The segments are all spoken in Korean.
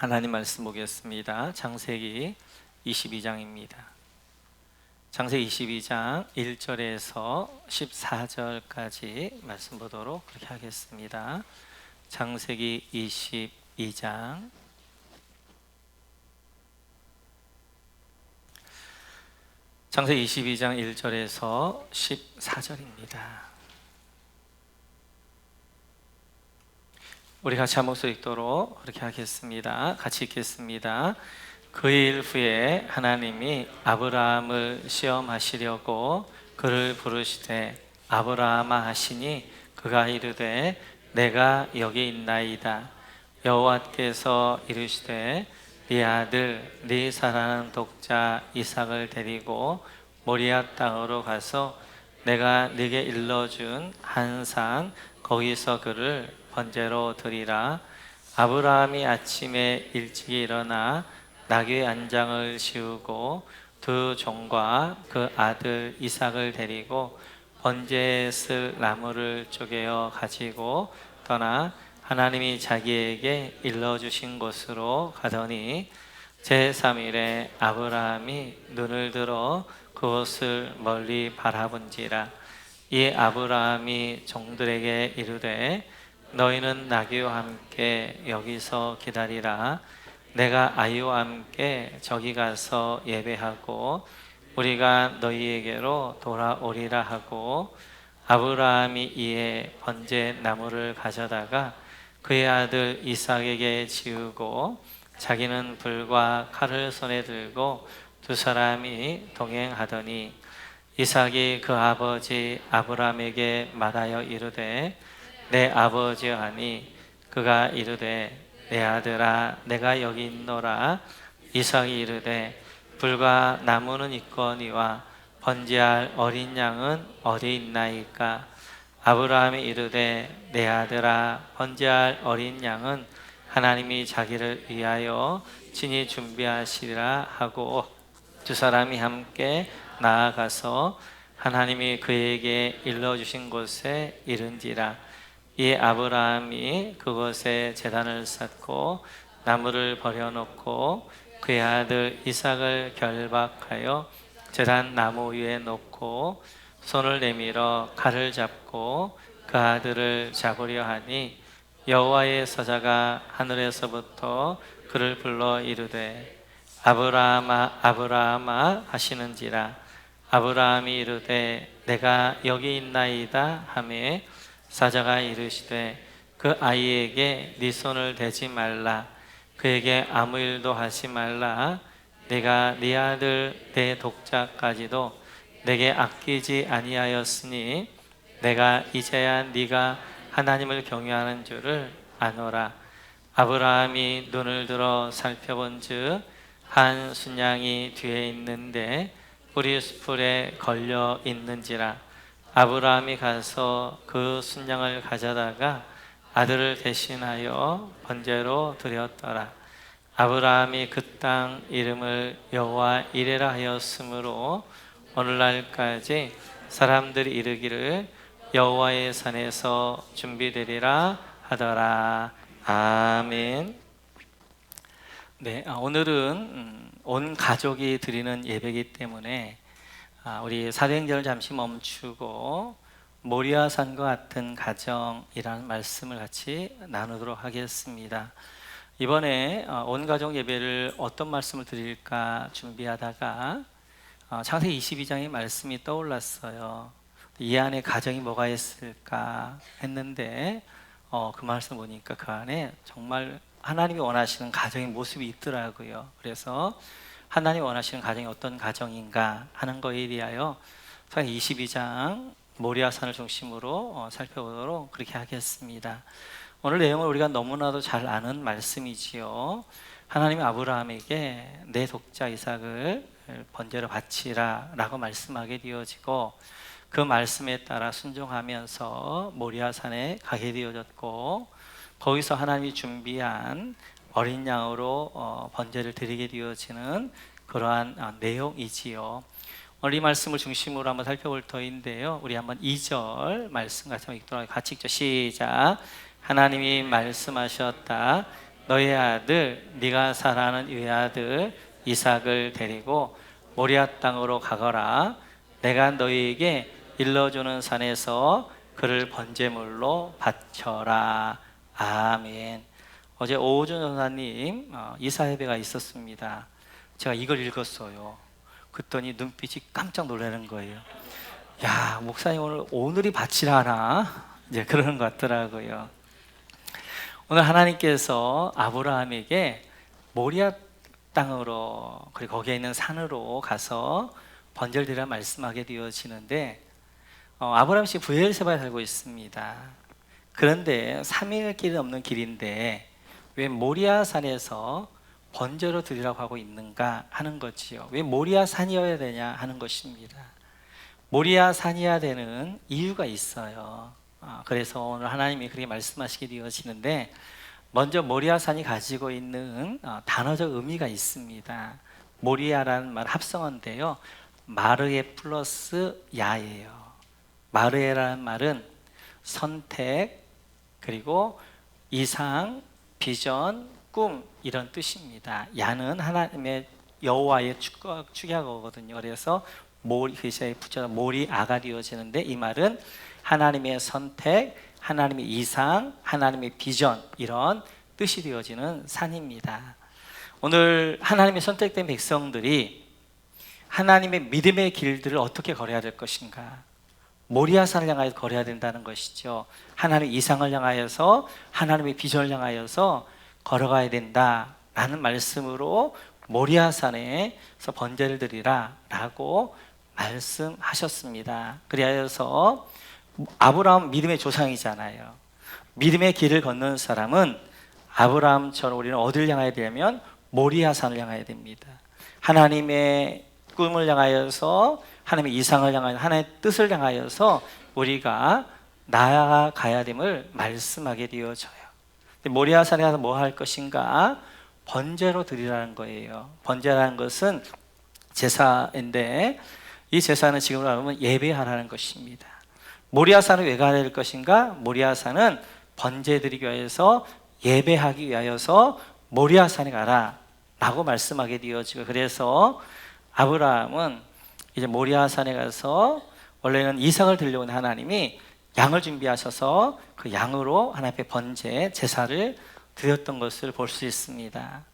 하나님 말씀 보겠습니다. 창세기 22장입니다. 창세기 22장 1절에서 14절까지 말씀 보도록 그렇게 하겠습니다. 창세기 22장 창세기 22장 1절에서 14절입니다. 우리 같이 한 목소리 읽도록 그렇게 하겠습니다. 같이 읽겠습니다. 그 일 후에 하나님이 아브라함을 시험하시려고 그를 부르시되 아브라함아 하시니 그가 이르되 내가 여기 있나이다. 여호와께서 이르시되 네 아들 네 사랑하는 독자 이삭을 데리고 모리아 땅으로 가서 내가 네게 일러준 한 산 거기서 그를 번제로 드리라. 아브라함이 아침에 일찍 일어나 나귀 안장을 씌우고 두 종과 그 아들 이삭을 데리고 번제에 쓸 나무를 쪼개어 가지고 떠나 하나님이 자기에게 일러주신 곳으로 가더니 제3일에 아브라함이 눈을 들어 그곳을 멀리 바라본지라. 이 아브라함이 종들에게 이르되 너희는 나귀와 함께 여기서 기다리라. 내가 아이와 함께 저기 가서 예배하고 우리가 너희에게로 돌아오리라 하고 아브라함이 이에 번제 나무를 가져다가 그의 아들 이삭에게 지우고 자기는 불과 칼을 손에 들고 두 사람이 동행하더니 이삭이 그 아버지 아브라함에게 말하여 이르되 내 아버지여 하니 그가 이르되 내 아들아 내가 여기 있노라. 이삭이 이르되 불과 나무는 있거니와 번제할 어린 양은 어디 있나이까. 아브라함이 이르되 내 아들아 번제할 어린 양은 하나님이 자기를 위하여 친히 준비하시리라 하고 두 사람이 함께 나아가서 하나님이 그에게 일러주신 곳에 이른지라. 이 아브라함이 그곳에 제단을 쌓고 나무를 버려놓고 그의 아들 이삭을 결박하여 제단 나무 위에 놓고 손을 내밀어 칼을 잡고 그 아들을 잡으려 하니 여호와의 사자가 하늘에서부터 그를 불러 이르되 아브라함아 아브라함아 하시는지라. 아브라함이 이르되 내가 여기 있나이다 하며 사자가 이르시되 그 아이에게 네 손을 대지 말라. 그에게 아무 일도 하지 말라. 내가 네 아들 내 독자까지도 내게 아끼지 아니하였으니 내가 이제야 네가 하나님을 경외하는 줄을 아노라. 아브라함이 눈을 들어 살펴본즉 한 순양이 뒤에 있는데 뿌리 숯불에 걸려 있는지라. 아브라함이 가서 그 순양을 가져다가 아들을 대신하여 번제로 드렸더라. 아브라함이 그 땅 이름을 여호와 이레라 하였으므로 오늘날까지 사람들이 이르기를 여호와의 산에서 준비되리라 하더라. 아멘. 네, 오늘은 온 가족이 드리는 예배이기 때문에 우리 사도행전을 잠시 멈추고 모리아산과 같은 가정이라는 말씀을 같이 나누도록 하겠습니다. 이번에 온 가족 예배를 어떤 말씀을 드릴까 준비하다가 창세기 22장의 말씀이 떠올랐어요. 이 안에 가정이 뭐가 있을까 했는데 그 말씀 보니까 그 안에 정말 하나님이 원하시는 가정의 모습이 있더라고요. 그래서 하나님이 원하시는 가정이 어떤 가정인가 하는 것에 대하여 22장 모리아산을 중심으로 살펴보도록 그렇게 하겠습니다. 오늘 내용을 우리가 너무나도 잘 아는 말씀이지요. 하나님이 아브라함에게 내 독자 이삭을 번제로 바치라 라고 말씀하게 되어지고 그 말씀에 따라 순종하면서 모리아산에 가게 되어졌고 거기서 하나님이 준비한 어린 양으로 번제를 드리게 되어지는 그러한 내용이지요. 오늘 이 말씀을 중심으로 한번 살펴볼 터인데요. 우리 한번 2절 말씀 같이 읽도록 같이 읽죠. 시작. 하나님이 말씀하셨다. 너의 아들 네가 사랑하는 외아들 이삭을 데리고 모리아 땅으로 가거라. 내가 너희에게 일러주는 산에서 그를 번제물로 바쳐라. 아멘. 어제 오우준 전사님 이사 예배가 있었습니다. 제가 이걸 읽었어요. 그랬더니 눈빛이 깜짝 놀라는 거예요. 야, 목사님 오늘이 바치라 하나? 이제 그러는 것 같더라고요. 오늘 하나님께서 아브라함에게 모리아 땅으로, 그리고 거기에 있는 산으로 가서 번제를 드리라 말씀하게 되어지는데, 아브라함 씨 브엘세바에 살고 있습니다. 그런데 3일 길이 넘는 길인데 왜 모리아 산에서 번제로 드리라고 하고 있는가 하는 거지요. 왜 모리아 산이어야 되냐 하는 것입니다. 모리아 산이어야 되는 이유가 있어요. 그래서 오늘 하나님이 그렇게 말씀하시게 되어지는데, 먼저 모리아 산이 가지고 있는 단어적 의미가 있습니다. 모리아라는 말 합성어인데요, 마르에 플러스 야예요. 마르에라는 말은 선택, 그리고 이상, 비전, 꿈 이런 뜻입니다. 야는 하나님의 여호와의 축약어거든요. 그래서 글자에 붙여서 모리아가 되어지는데, 이 말은 하나님의 선택, 하나님의 이상, 하나님의 비전 이런 뜻이 되어지는 산입니다. 오늘 하나님의 선택된 백성들이 하나님의 믿음의 길들을 어떻게 걸어야 될 것인가? 모리아 산을 향하여 걸어야 된다는 것이죠. 하나님의 이상을 향하여서, 하나님의 비전을 향하여서 걸어가야 된다라는 말씀으로 모리아 산에서 번제를 드리라 라고 말씀하셨습니다. 그래서 아브라함 믿음의 조상이잖아요. 믿음의 길을 걷는 사람은 아브라함처럼 우리는 어디를 향해야 되냐면 모리아 산을 향해야 됩니다. 하나님의 꿈을 향하여서, 하나님의 이상을 향하여, 하나님의 뜻을 향하여서 우리가 나아가야 됨을 말씀하게 되어져요. 모리아 산에 가서 뭐 할 것인가? 번제로 드리라는 거예요. 번제라는 것은 제사인데, 이 제사는 지금으로 하면 예배하라는 것입니다. 모리아 산을 왜 가야 될 것인가? 모리아 산은 번제 드리기 위해서, 예배하기 위하여서 모리아 산에 가라 라고 말씀하게 되어지고, 그래서 아브라함은 이제 모리아 산에 가서, 원래는 이삭을 드리려고 하는 하나님이 양을 준비하셔서 그 양으로 하나님 앞에 번제, 제사를 드렸던 것을 볼 수 있습니다.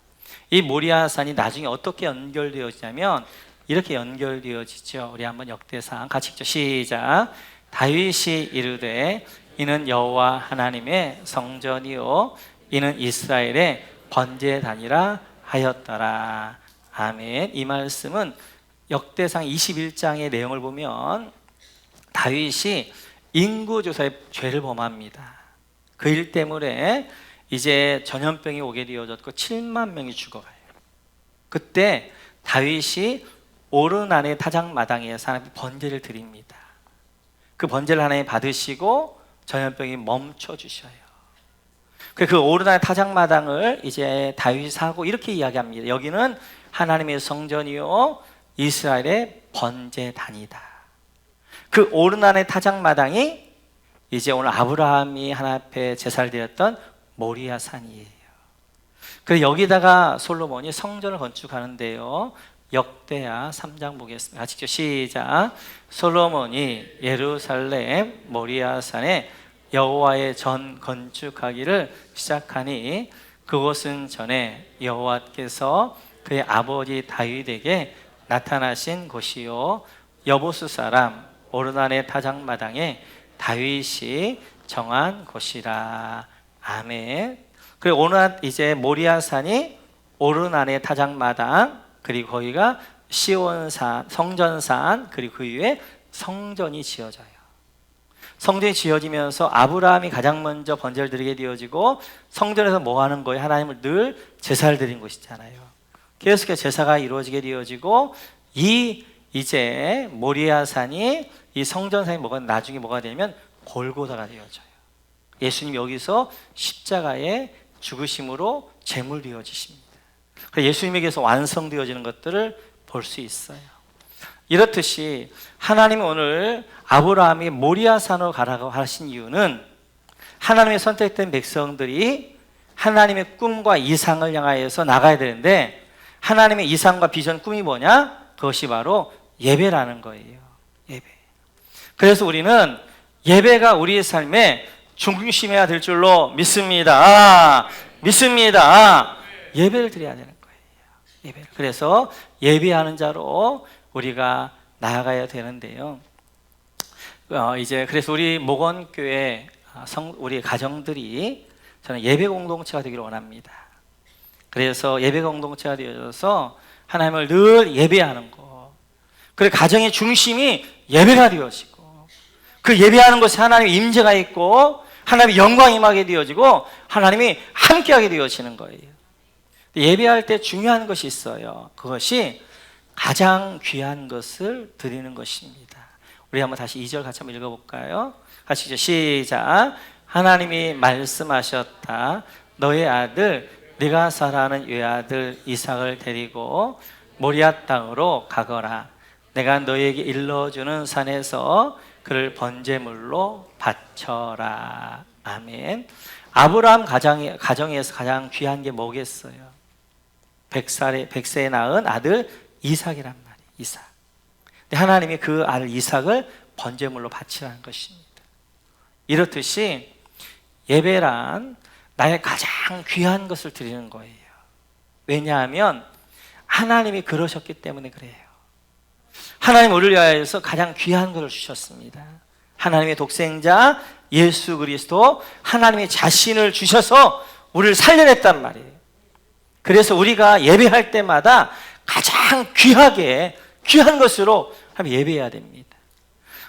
이 모리아 산이 나중에 어떻게 연결되어지냐면 이렇게 연결되어지죠. 우리 한번 역대상 같이 읽죠. 시작. 다윗이 이르되 이는 여호와 하나님의 성전이요 이는 이스라엘의 번제단이라 하였더라. 아멘. 이 말씀은 역대상 21장의 내용을 보면 다윗이 인구조사의 죄를 범합니다. 그 일 때문에 이제 전염병이 오게 되어졌고 7만 명이 죽어가요. 그때 다윗이 오르난의 타작마당에서 하나님께 번제를 드립니다. 그 번제를 하나님 받으시고 전염병이 멈춰 주셔요. 그 오르난의 타작마당을 이제 다윗이 사고 이렇게 이야기합니다. 여기는 하나님의 성전이요 이스라엘의 번제단이다. 그 오르난의 타작마당이 이제 오늘 아브라함이 하나님 앞에 제사를 드렸던 모리아 산이에요. 그래서 여기다가 솔로몬이 성전을 건축하는데요, 역대하 3장 보겠습니다. 같이 시작. 솔로몬이 예루살렘 모리아 산에 여호와의 전 건축하기를 시작하니 그곳은 전에 여호와께서 그의 아버지 다윗에게 나타나신 곳이요 여보수 사람 오르난의 타작마당에 다윗이 정한 곳이라. 아멘. 그리고 오늘 이제 모리아 산이 오르난의 타작마당, 그리고 거기가 시온산, 성전산, 그리고 그 위에 성전이 지어져요. 성전이 지어지면서 아브라함이 가장 먼저 번제를 드리게 되어지고, 성전에서 뭐 하는 거예요? 하나님을 늘 제사를 드린 곳이잖아요. 계속해서 제사가 이루어지게 되어지고, 이제 모리아 산이, 이 성전산이 나중에 뭐가 되냐면 골고다가 되어져요. 예수님 여기서 십자가의 죽으심으로 제물 되어지십니다. 예수님에게서 완성되어지는 것들을 볼 수 있어요. 이렇듯이 하나님이 오늘 아브라함이 모리아 산으로 가라고 하신 이유는 하나님의 선택된 백성들이 하나님의 꿈과 이상을 향하여서 나가야 되는데 하나님의 이상과 비전, 꿈이 뭐냐? 그것이 바로 예배라는 거예요. 예배. 그래서 우리는 예배가 우리의 삶의 중심이어야 될 줄로 믿습니다. 믿습니다. 예배를 드려야 되는 거예요. 예배를. 그래서 예배하는 자로 우리가 나아가야 되는데요. 이제 그래서 우리 목원교회 우리 가정들이 저는 예배 공동체가 되기를 원합니다. 그래서 예배 공동체가 되어져서 하나님을 늘 예배하는 거. 그리고 가정의 중심이 예배가 되어지고 그 예배하는 것에 하나님의 임재가 있고 하나님의 영광이 임하게 되어지고 하나님이 함께하게 되어지는 거예요. 예배할 때 중요한 것이 있어요. 그것이 가장 귀한 것을 드리는 것입니다. 우리 한번 다시 2절 같이 한번 읽어볼까요? 같이 시작. 하나님이 말씀하셨다. 너의 아들 네가 사랑하는 외아들 이삭을 데리고 모리아 땅으로 가거라. 내가 너에게 일러주는 산에서 그를 번제물로 바쳐라. 아멘. 아브라함 가정에서 가장 귀한 게 뭐겠어요? 100세에 낳은 아들 이삭이란 말이에요. 이삭. 근데 하나님이 그 아들 이삭을 번제물로 바치라는 것입니다. 이렇듯이 예배란 나의 가장 귀한 것을 드리는 거예요. 왜냐하면 하나님이 그러셨기 때문에 그래요. 하나님 우리를 위하여서 가장 귀한 것을 주셨습니다. 하나님의 독생자 예수 그리스도, 하나님의 자신을 주셔서 우리를 살려냈단 말이에요. 그래서 우리가 예배할 때마다 가장 귀한 것으로 예배해야 됩니다.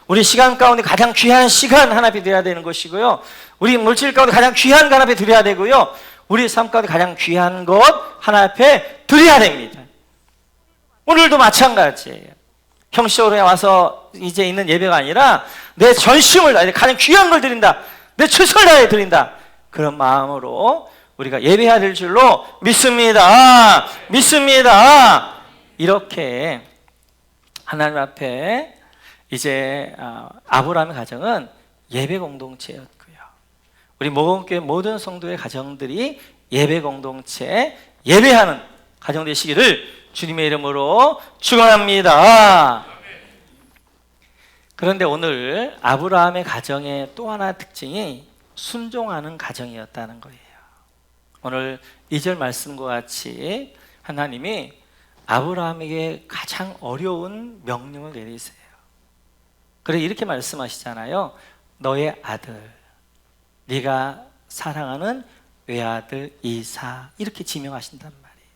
우리 시간 가운데 가장 귀한 시간 하나 앞에 드려야 되는 것이고요. 우리 물질 가운데 가장 귀한 것 하나 앞에 드려야 되고요. 우리 삶 가운데 가장 귀한 것 하나 앞에 드려야 됩니다. 오늘도 마찬가지예요. 형식적으로 와서 이제 있는 예배가 아니라 내 전심을 다해 가장 귀한 걸 드린다. 내 최선을 다해 드린다. 그런 마음으로 우리가 예배해야 될 줄로 믿습니다. 믿습니다. 이렇게 하나님 앞에 이제 아브라함의 가정은 예배 공동체였고요. 우리 목원교회 모든 성도의 가정들이 예배 공동체, 예배하는 가정 되시기를 주님의 이름으로 축원합니다. 그런데 오늘 아브라함의 가정의 또 하나의 특징이 순종하는 가정이었다는 거예요. 오늘 2절 말씀과 같이 하나님이 아브라함에게 가장 어려운 명령을 내리세요. 그래 이렇게 말씀하시잖아요. 너의 아들, 네가 사랑하는 외아들 이삭, 이렇게 지명하신단 말이에요.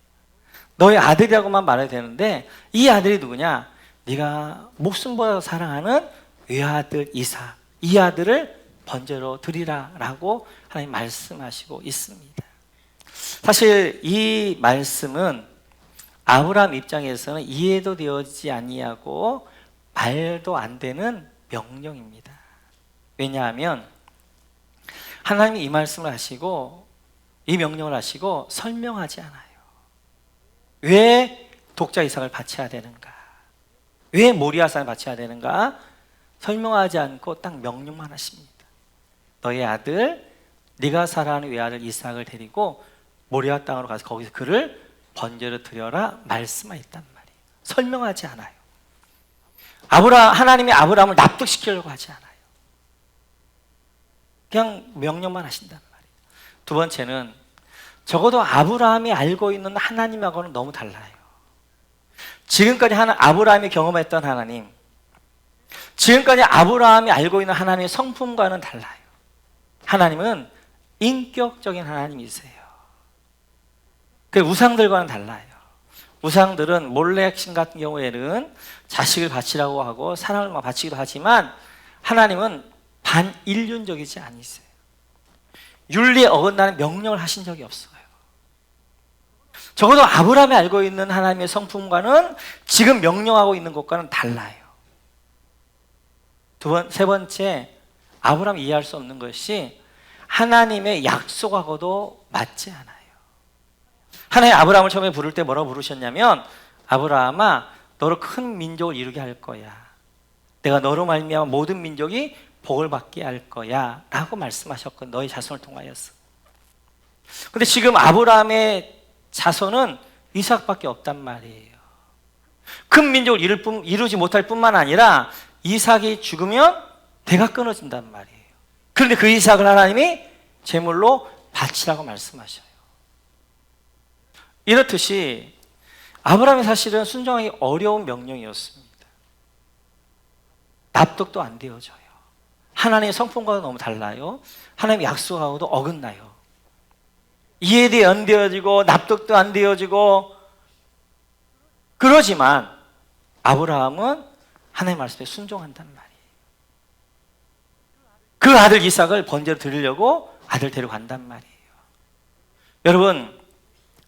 너의 아들이라고만 말해야 되는데 이 아들이 누구냐? 네가 목숨보다 사랑하는 외아들 이삭, 이 아들을 번제로 드리라 라고 하나님 말씀하시고 있습니다. 사실 이 말씀은 아브라함 입장에서는 이해도 되어지지 아니하고 말도 안 되는 명령입니다. 왜냐하면 하나님이 이 말씀을 하시고 이 명령을 하시고 설명하지 않아요. 왜 독자 이삭을 바쳐야 되는가? 왜 모리아산을 바쳐야 되는가? 설명하지 않고 딱 명령만 하십니다. 너의 아들, 네가 사랑하는 외아들 이삭을 데리고 모리아 땅으로 가서 거기서 그를 번제로 드려라 말씀만 있단 말이에요. 설명하지 않아요. 하나님이 아브라함을 납득시키려고 하지 않아요. 그냥 명령만 하신단 말이에요. 두 번째는 적어도 아브라함이 알고 있는 하나님하고는 너무 달라요. 지금까지 아브라함이 경험했던 하나님, 지금까지 아브라함이 알고 있는 하나님의 성품과는 달라요. 하나님은 인격적인 하나님이세요. 그 우상들과는 달라요. 우상들은 몰렉신 같은 경우에는 자식을 바치라고 하고 사랑을 바치기도 하지만 하나님은 반인륜적이지 않으세요. 윤리에 어긋나는 명령을 하신 적이 없어요. 적어도 아브라함이 알고 있는 하나님의 성품과는 지금 명령하고 있는 것과는 달라요. 세 번째, 아브라함이 이해할 수 없는 것이 하나님의 약속하고도 맞지 않아요. 하나님 아브라함을 처음에 부를 때 뭐라고 부르셨냐면 아브라함아 너로 큰 민족을 이루게 할 거야. 내가 너로 말미암아 모든 민족이 복을 받게 할 거야 라고 말씀하셨거든. 너의 자손을 통하여서. 근데 지금 아브라함의 자손은 이삭밖에 없단 말이에요. 큰 민족을 이루지 못할 뿐만 아니라 이삭이 죽으면 대가 끊어진단 말이에요. 그런데 그 이삭을 하나님이 제물로 바치라고 말씀하셔요. 이렇듯이 아브라함이 사실은 순종하기 어려운 명령이었습니다. 납득도 안 되어져요. 하나님의 성품과도 너무 달라요. 하나님의 약속하고도 어긋나요. 이해도 안 되어지고 납득도 안 되어지고, 그러지만 아브라함은 하나님의 말씀에 순종한단 말이에요. 그 아들 이삭을 번제로 드리려고 아들 데려간단 말이에요. 여러분,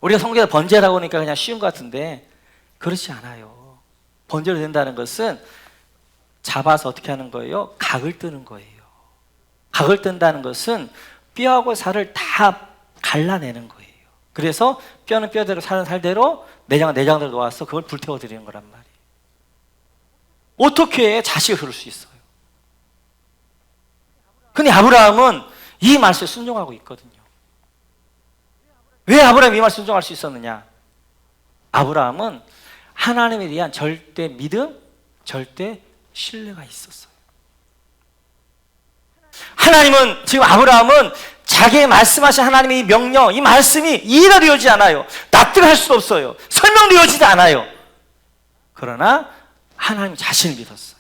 우리가 성경에서 번제라고 하니까 그냥 쉬운 것 같은데 그렇지 않아요. 번제로 된다는 것은 잡아서 어떻게 하는 거예요? 각을 뜨는 거예요. 각을 뜬다는 것은 뼈하고 살을 다 갈라내는 거예요. 그래서 뼈는 뼈대로, 살은 살대로, 내장은 내장대로 놓아서 그걸 불태워 드리는 거란 말이에요. 어떻게 자식을 그럴 수 있어요? 근데 아브라함은 이 말씀에 순종하고 있거든요. 왜 아브라함이 이 말씀에 순종할 수 있었느냐? 아브라함은 하나님에 대한 절대 믿음, 절대 신뢰가 있었어요. 하나님은, 지금 아브라함은 자기의 말씀하신 하나님의 이 명령, 이 말씀이 이해가 되어지지 않아요. 납득할 수도 없어요. 설명되어지지 않아요. 그러나 하나님 자신을 믿었어요.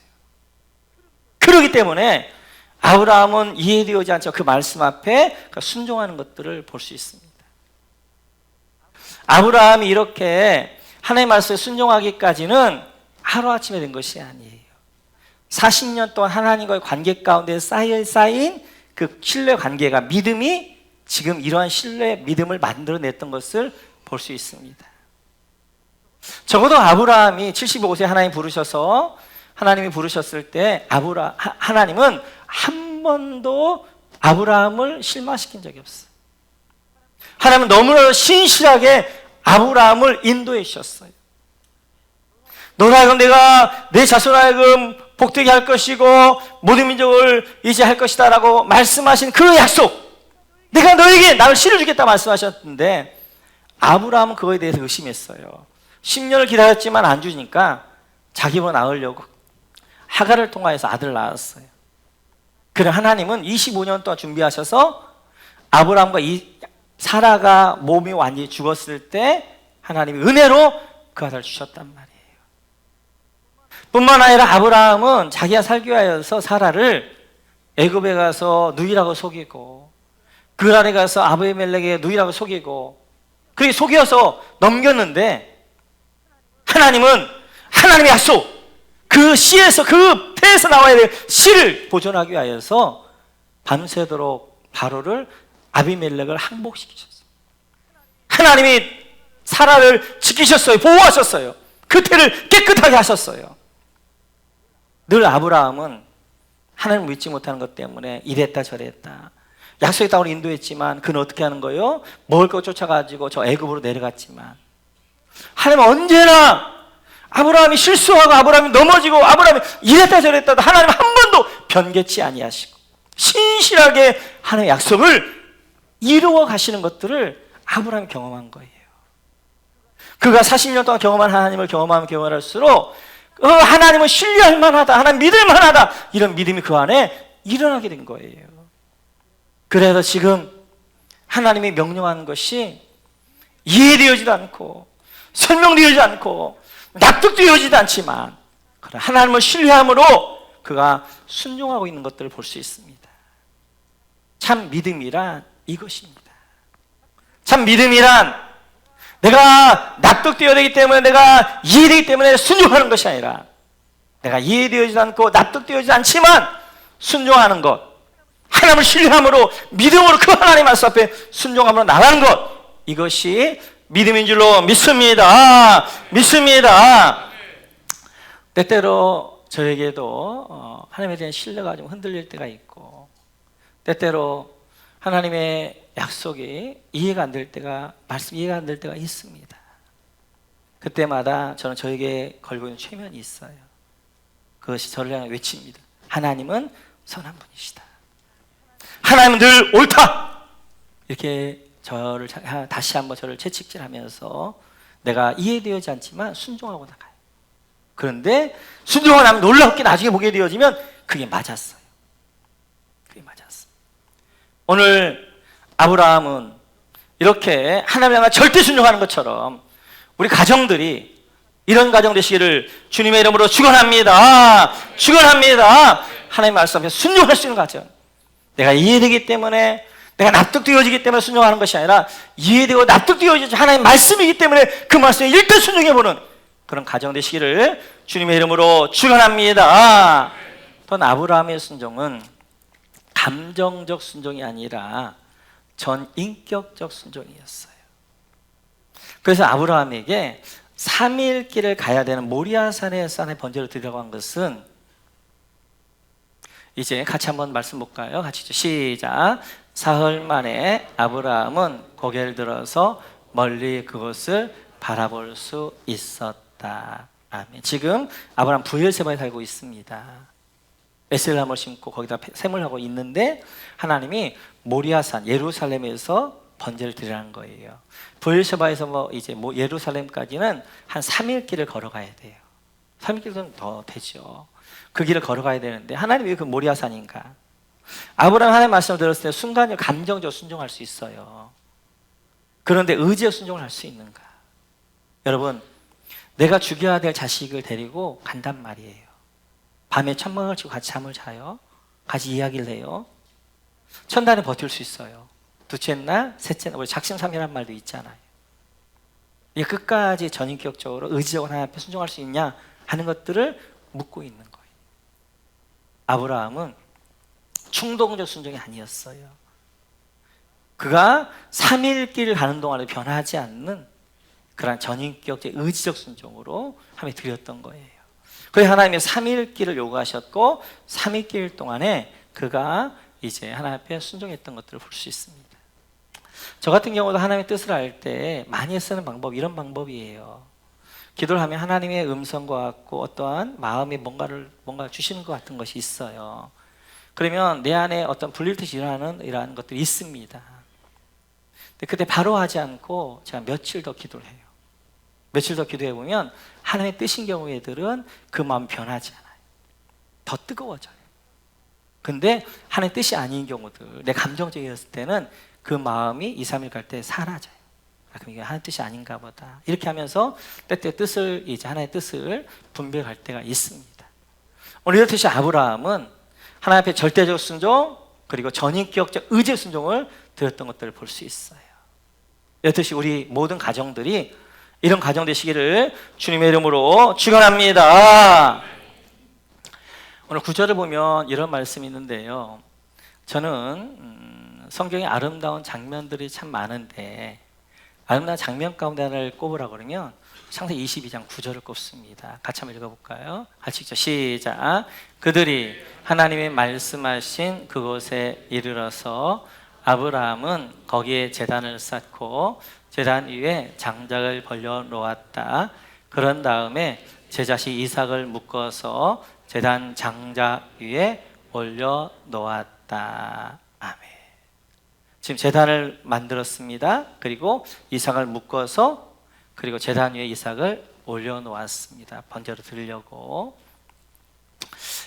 그렇기 때문에 아브라함은 이해되어지지 않죠. 그 말씀 앞에 순종하는 것들을 볼 수 있습니다. 아브라함이 이렇게 하나님의 말씀에 순종하기까지는 하루아침에 된 것이 아니에요. 40년 동안 하나님과의 관계 가운데 쌓인 그 신뢰 관계가, 믿음이 지금 이러한 신뢰, 믿음을 만들어냈던 것을 볼 수 있습니다. 적어도 아브라함이 75세 하나님 부르셔서, 하나님이 부르셨을 때 하나님은 한 번도 아브라함을 실망시킨 적이 없어요. 하나님은 너무나 신실하게 아브라함을 인도해 주셨어요. 너로 하여금 내가 내 자손 하여금 복되게 할 것이고 모든 민족을 이제 할 것이다 라고 말씀하신 그 약속, 내가 너에게 나를 실어주겠다 말씀하셨는데 아브라함은 그거에 대해서 의심했어요. 10년을 기다렸지만 안 주니까 자기 뭐 낳으려고 하갈을 통하여서 아들을 낳았어요. 그래 하나님은 25년 동안 준비하셔서 아브라함과 사라가 몸이 완전히 죽었을 때 하나님이 은혜로 그 아들을 주셨단 말이에요. 뿐만 아니라 아브라함은 자기가 살기 위하여서 사라를 애굽에 가서 누이라고 속이고 그란에 가서 아비멜렉에 누이라고 속이고 그렇게 속여서 넘겼는데, 하나님은 하나님의 약속, 그 씨에서, 그 태에서 나와야 될 씨를 보존하기 위하여서 밤새도록 바로를, 아비멜렉을 항복시키셨어요. 하나님이 사라를 지키셨어요. 보호하셨어요. 그 태를 깨끗하게 하셨어요. 늘 아브라함은 하나님을 믿지 못하는 것 때문에 이랬다 저랬다, 약속의 땅으로 인도했지만 그는 어떻게 하는 거예요? 먹을 거 쫓아가지고 저 애굽으로 내려갔지만, 하나님은 언제나 아브라함이 실수하고 아브라함이 넘어지고 아브라함이 이랬다 저랬다도 하나님 한 번도 변개치 아니하시고 신실하게 하나님의 약속을 이루어 가시는 것들을 아브라함이 경험한 거예요. 그가 40년 동안 경험한 하나님을 경험하면 경험할수록 하나님을 신뢰할 만하다, 하나님 믿을 만하다, 이런 믿음이 그 안에 일어나게 된 거예요. 그래서 지금 하나님이 명령하는 것이 이해되어지도 않고 설명되어지지 않고 납득되어지지 않지만 하나님을 신뢰함으로 그가 순종하고 있는 것들을 볼 수 있습니다. 참 믿음이란 이것입니다. 참 믿음이란 내가 납득되어야 되기 때문에, 내가 이해되기 때문에 순종하는 것이 아니라 내가 이해되어지지 않고 납득되어지지 않지만 순종하는 것, 하나님을 신뢰함으로 믿음으로 그 하나님 말씀 앞에 순종함으로 나가는 것, 이것이 믿음인 줄로 믿습니다. 믿습니다. 때때로 저에게도 하나님에 대한 신뢰가 좀 흔들릴 때가 있고, 때때로 하나님의 약속이 이해가 안 될 때가, 말씀 이해가 안 될 때가 있습니다. 그때마다 저는 저에게 걸고 있는 최면이 있어요. 그것이 저를 향해 외칩니다. 하나님은 선한 분이시다. 하나님은 늘 옳다. 이렇게 다시 한번 저를 채찍질하면서 내가 이해되지 않지만 순종하고 나가요. 그런데 순종하고 나면 놀랍게 나중에 보게 되어지면 그게 맞았어요. 그게 맞았어요. 오늘 아브라함은 이렇게 하나님 향해 절대 순종하는 것처럼 우리 가정들이 이런 가정 되시기를 주님의 이름으로 축원합니다. 축원합니다. 하나님 말씀 앞에 순종할 수 있는 가정. 내가 이해되기 때문에, 내가 납득되어지기 때문에 순종하는 것이 아니라 이해되고 납득되어지지 하나님 말씀이기 때문에 그 말씀에 일단 순종해보는 그런 가정 되시기를 주님의 이름으로 축원합니다. 또 아브라함의 순종은 감정적 순종이 아니라 전인격적 순종이었어요. 그래서 아브라함에게 3일 길을 가야 되는 모리아산의 번제를 드리려고 한 것은, 이제 같이 한번 말씀 볼까요? 같이 시작. 사흘 만에 아브라함은 고개를 들어서 멀리 그곳을 바라볼 수 있었다. 아멘. 지금 아브라함 브엘세바에 살고 있습니다. 에셀나무를 심고 거기다 샘을 하고 있는데 하나님이 모리아산 예루살렘에서 번제를 드리라는 거예요. 브엘세바에서 예루살렘까지는 한 3일 길을 걸어가야 돼요. 3일 길은 더 되죠. 그 길을 걸어가야 되는데 하나님이 왜 그 모리아산인가? 아브라함 하나님 말씀을 들었을 때 순간적으로 감정적으로 순종할 수 있어요. 그런데 의지적 순종을 할 수 있는가? 여러분, 내가 죽여야 될 자식을 데리고 간단 말이에요. 밤에 천막을 치고 같이 잠을 자요. 같이 이야기를 해요. 천단에 버틸 수 있어요. 둘째 날, 셋째 날, 우리 작심삼일한 말도 있잖아요. 이게 끝까지 전인격적으로 의지적으로 하나님 앞에 순종할 수 있냐 하는 것들을 묻고 있는 거예요. 아브라함은 충동적 순종이 아니었어요. 그가 3일 길을 가는 동안에 변하지 않는 그런 전인격적 의지적 순종으로 하나님에 드렸던 거예요. 그래서 하나님이 3일 길을 요구하셨고 3일 길 동안에 그가 이제 하나님 앞에 순종했던 것들을 볼 수 있습니다. 저 같은 경우도 하나님의 뜻을 알 때 많이 쓰는 방법, 이런 방법이에요. 기도를 하면 하나님의 음성과 같고 어떠한 마음이 뭔가 주시는 것 같은 것이 있어요. 그러면 내 안에 어떤 불일듯이 일어나는 이러한 것들이 있습니다. 근데 그때 바로 하지 않고 제가 며칠 더 기도를 해요. 며칠 더 기도해 보면 하나님의 뜻인 경우에들은 그 마음 변하지 않아요. 더 뜨거워져요. 근데 하나님의 뜻이 아닌 경우들, 내 감정적이었을 때는 그 마음이 2, 3일 갈 때 사라져요. 그럼 이게 하나님의 뜻이 아닌가 보다. 이렇게 하면서 때때 하나님의 뜻을 분별할 때가 있습니다. 오늘 이렇듯이 아브라함은 하나님 앞에 절대적 순종, 그리고 전인격적 의지의 순종을 드렸던 것들을 볼 수 있어요. 이렇듯이 우리 모든 가정들이 이런 가정 되시기를 주님의 이름으로 축원합니다. 오늘 구절을 보면 이런 말씀이 있는데요. 저는 성경에 아름다운 장면들이 참 많은데 아름다운 장면 가운데 하나를 꼽으라 그러면 창세기 22장 9절을 꼽습니다. 같이 한번 읽어볼까요? 같이 읽죠. 시작. 그들이 하나님의 말씀하신 그곳에 이르러서 아브라함은 거기에 제단을 쌓고 제단 위에 장작을 벌려 놓았다. 그런 다음에 제 자식 이삭을 묶어서 제단 장작 위에 올려 놓았다. 아멘. 지금 제단을 만들었습니다. 그리고 이삭을 묶어서 그리고 제단 위에 이삭을 올려 놓았습니다. 번제로 드리려고.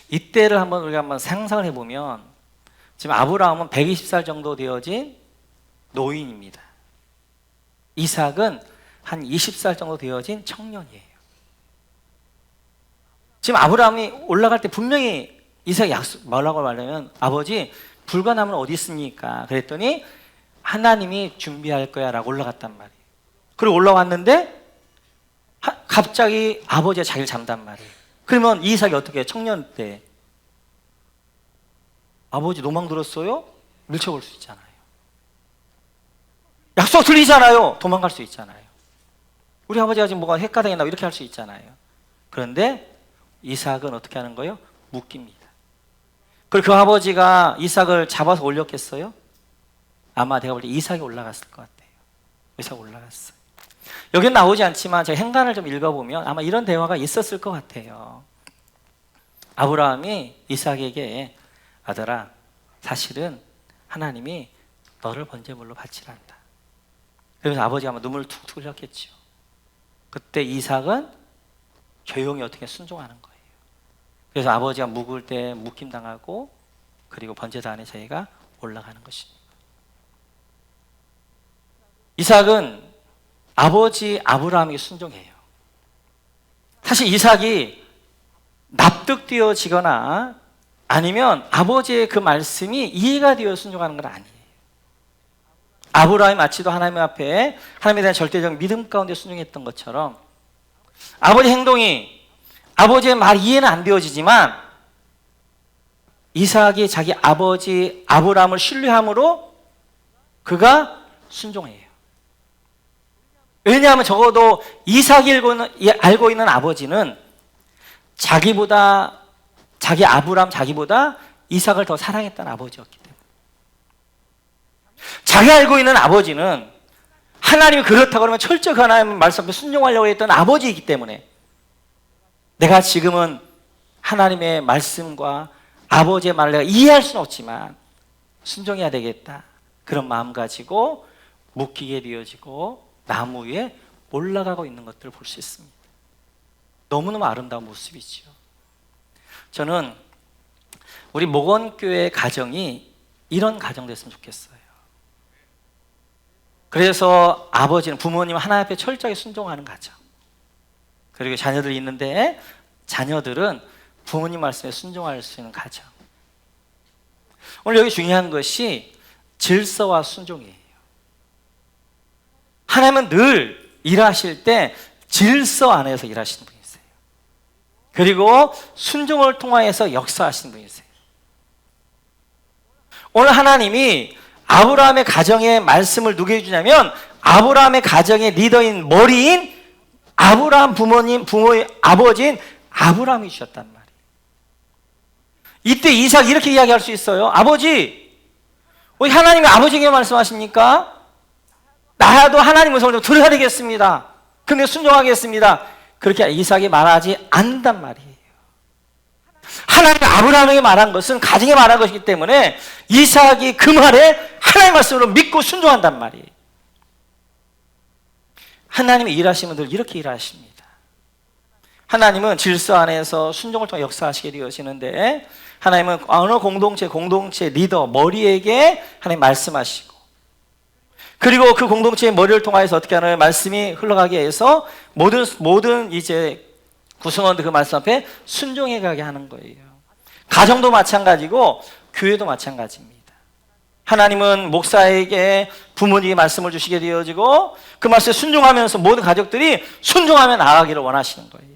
이때를 우리가 한번 상상을 해보면 지금 아브라함은 120살 정도 되어진 노인입니다. 이삭은 한 20살 정도 되어진 청년이에요. 지금 아브라함이 올라갈 때 분명히 이삭이 뭐라고 말하면 아버지 불과 나무는 어디 있습니까? 그랬더니 하나님이 준비할 거야 라고 올라갔단 말이에요. 그리고 올라왔는데 갑자기 아버지가 자기를 잡단 말이에요. 그러면 이삭이 어떻게 해요? 청년 때 아버지 노망 들었어요? 밀쳐볼 수 있잖아요. 약속 틀리잖아요. 도망갈 수 있잖아요. 우리 아버지가 지금 뭐가 헷가닥이나 이렇게 할 수 있잖아요. 그런데 이삭은 어떻게 하는 거예요? 묶입니다. 그리고 그 아버지가 이삭을 잡아서 올렸겠어요? 아마 내가 볼 때 이삭이 올라갔을 것 같아요. 이삭 올라갔어요. 여기는 나오지 않지만 제가 행간을 좀 읽어보면 아마 이런 대화가 있었을 것 같아요. 아브라함이 이삭에게 아들아, 사실은 하나님이 너를 번제물로 바치란다. 그래서 아버지가 아마 눈물을 툭툭 흘렸겠죠. 그때 이삭은 조용히 어떻게 순종하는 거예요. 그래서 아버지가 묵을 때 묵힘당하고 그리고 번제단에 자기가 올라가는 것입니다. 이삭은 아버지 아브라함에게 순종해요. 사실 이삭이 납득되어지거나 아니면 아버지의 그 말씀이 이해가 되어 순종하는 건 아니에요. 아브라함이 마치도 하나님 앞에 하나님에 대한 절대적 믿음 가운데 순종했던 것처럼 아버지 행동이 아버지의 말 이해는 안 되어지지만 이삭이 자기 아버지 아브라함을 신뢰함으로 그가 순종해요. 왜냐하면 적어도 이삭이 알고 있는 아버지는 자기 아브라함 자기보다 이삭을 더 사랑했던 아버지였기 때문에 자기 알고 있는 아버지는 하나님이 그렇다고 그러면 철저히 하나님 말씀 앞에 순종하려고 했던 아버지이기 때문에 내가 지금은 하나님의 말씀과 아버지의 말을 내가 이해할 수는 없지만 순종해야 되겠다 그런 마음 가지고 묶이게 되어지고 나무 위에 올라가고 있는 것들을 볼 수 있습니다. 너무너무 아름다운 모습이죠. 저는 우리 목원교회 가정이 이런 가정 됐으면 좋겠어요. 그래서 아버지는 부모님 하나님 앞에 철저하게 순종하는 가정, 그리고 자녀들이 있는데 자녀들은 부모님 말씀에 순종할 수 있는 가정. 오늘 여기 중요한 것이 질서와 순종이에요. 하나님은 늘 일하실 때 질서 안에서 일하시는 분이세요. 그리고 순종을 통하여서 역사하시는 분이세요. 오늘 하나님이 아브라함의 가정에 말씀을 누구에게 주냐면 아브라함의 가정의 리더인 머리인 아브라함 부모의 아버지인 아브라함이 주셨단 말이에요. 이때 이삭이 이렇게 이야기할 수 있어요. 아버지, 왜 하나님이 아버지에게 말씀하십니까? 나야도 하나님 음성을 좀 들어야 되겠습니다. 근데 순종하겠습니다. 그렇게 이삭이 말하지 않는단 말이에요. 하나님이 아브라함에게 말한 것은 가정에 말한 것이기 때문에 이삭이 그 말에 하나님의 말씀으로 믿고 순종한단 말이에요. 하나님이 일하시는 분들 이렇게 일하십니다. 하나님은 질서 안에서 순종을 통해 역사하시게 되어지는데 하나님은 어느 공동체 리더 머리에게 하나님 말씀하시고 그리고 그 공동체의 머리를 통해서 어떻게 하나요? 말씀이 흘러가게 해서 모든 이제 구성원들 그 말씀 앞에 순종해 가게 하는 거예요. 가정도 마찬가지고 교회도 마찬가지입니다. 하나님은 목사에게 부모님에게 말씀을 주시게 되어지고 그 말씀에 순종하면서 모든 가족들이 순종하며 나아가기를 원하시는 거예요.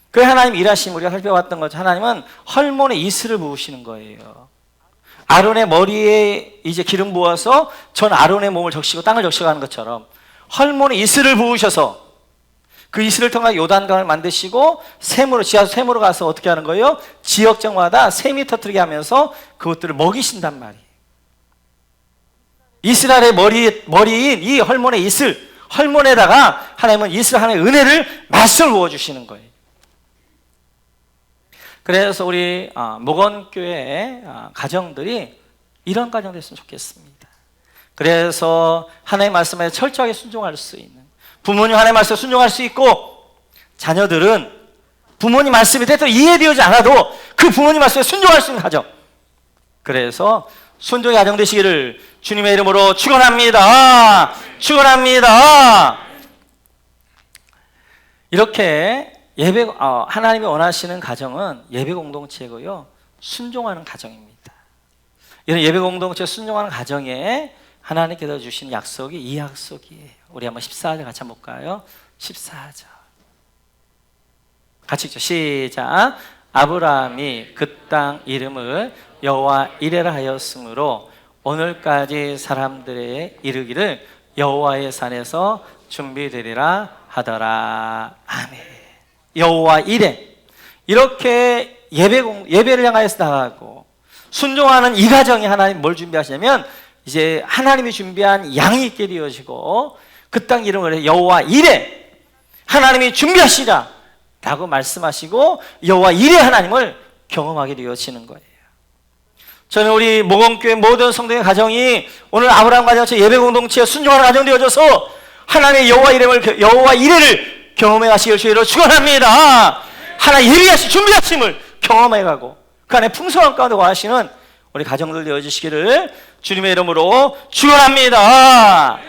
그 하나님 일하심 우리가 살펴봤던 것처럼 하나님은 헐몬에 이슬을 부으시는 거예요. 아론의 머리에 이제 기름 부어서 전 아론의 몸을 적시고 땅을 적셔가는 것처럼 헐몬에 이슬을 부으셔서 그 이슬을 통해 요단강을 만드시고 샘으로 가서 어떻게 하는 거예요? 지역적마다 샘이 터뜨리게 하면서 그것들을 먹이신단 말이에요. 이스라엘의 머리인 이 헐몬의 이슬, 헐몬에다가 하나님은 이스라엘 하나님의 은혜를 말씀을 부어주시는 거예요. 그래서 우리 목원교회 가정들이 이런 가정 됐으면 좋겠습니다. 그래서 하나님의 말씀에 철저하게 순종할 수 있는 부모님 하나님의 말씀에 순종할 수 있고 자녀들은 부모님 말씀이 때때로 이해되지 않아도 그 부모님 말씀에 순종할 수 있는 가정. 그래서 순종의 가정 되시기를 주님의 이름으로 축원합니다. 축원합니다. 이렇게 하나님이 원하시는 가정은 예배 공동체고요. 순종하는 가정입니다. 이런 예배 공동체 순종하는 가정에 하나님께서 주신 약속이 이 약속이에요. 우리 한번 14절 같이 한번 볼까요? 14절 같이 읽죠. 시작. 아브라함이 그 땅 이름을 여호와 이레라 하였으므로 오늘까지 사람들의 이르기를 여호와의 산에서 준비되리라 하더라. 아멘. 여호와 이레. 이렇게 예배를 향하여서 나가고 순종하는 이 가정이 하나님 뭘 준비하시냐면 이제 하나님이 준비한 양이 있게 되어지고 그 땅 이름을 여호와 이레 하나님이 준비하시라 라고 말씀하시고 여호와 이레 하나님을 경험하게 되어지는 거예요. 저는 우리 모건교회 모든 성도의 가정이 오늘 아브라함 가정처럼 예배 공동체에 순종하는 가정 되어져서 하나님의 여호와 이레를 경험해 가시길 주의로 축원합니다. 하나님 예비하시 준비하심을 경험해 가고 그 안에 풍성한 가운데 원하시는 우리 가정들 되어주시기를 주님의 이름으로 축원합니다.